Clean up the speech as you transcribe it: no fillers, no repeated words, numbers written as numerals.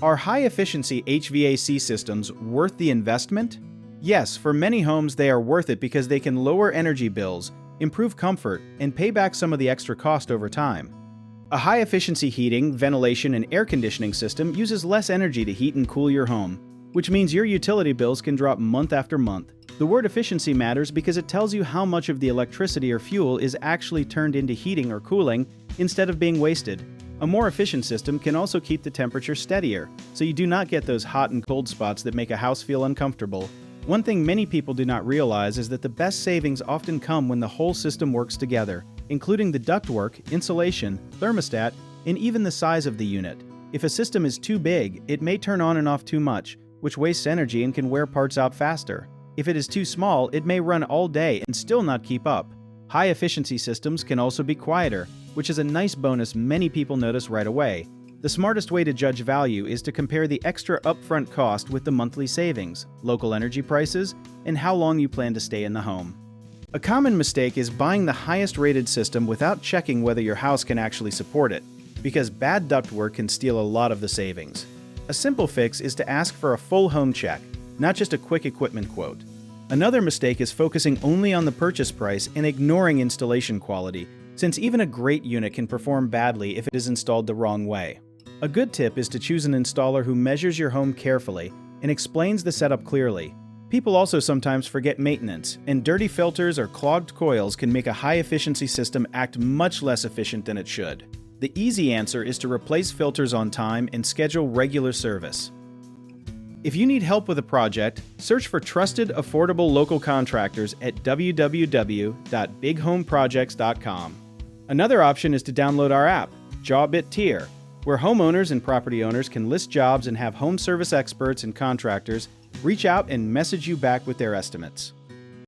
Are high-efficiency HVAC systems worth the investment? Yes, for many homes they are worth it because they can lower energy bills, improve comfort, and pay back some of the extra cost over time. A high-efficiency heating, ventilation, and air conditioning system uses less energy to heat and cool your home, which means your utility bills can drop month after month. The word efficiency matters because it tells you how much of the electricity or fuel is actually turned into heating or cooling instead of being wasted. A more efficient system can also keep the temperature steadier, so you do not get those hot and cold spots that make a house feel uncomfortable. One thing many people do not realize is that the best savings often come when the whole system works together, including the ductwork, insulation, thermostat, and even the size of the unit. If a system is too big, it may turn on and off too much, which wastes energy and can wear parts out faster. If it is too small, it may run all day and still not keep up. High-efficiency systems can also be quieter, which is a nice bonus many people notice right away. The smartest way to judge value is to compare the extra upfront cost with the monthly savings, local energy prices, and how long you plan to stay in the home. A common mistake is buying the highest-rated system without checking whether your house can actually support it, because bad ductwork can steal a lot of the savings. A simple fix is to ask for a full home check, not just a quick equipment quote. Another mistake is focusing only on the purchase price and ignoring installation quality, since even a great unit can perform badly if it is installed the wrong way. A good tip is to choose an installer who measures your home carefully and explains the setup clearly. People also sometimes forget maintenance, and dirty filters or clogged coils can make a high-efficiency system act much less efficient than it should. The easy answer is to replace filters on time and schedule regular service. If you need help with a project, search for trusted, affordable local contractors at www.bighomeprojects.com. Another option is to download our app, Jobit Tier, where homeowners and property owners can list jobs and have home service experts and contractors reach out and message you back with their estimates.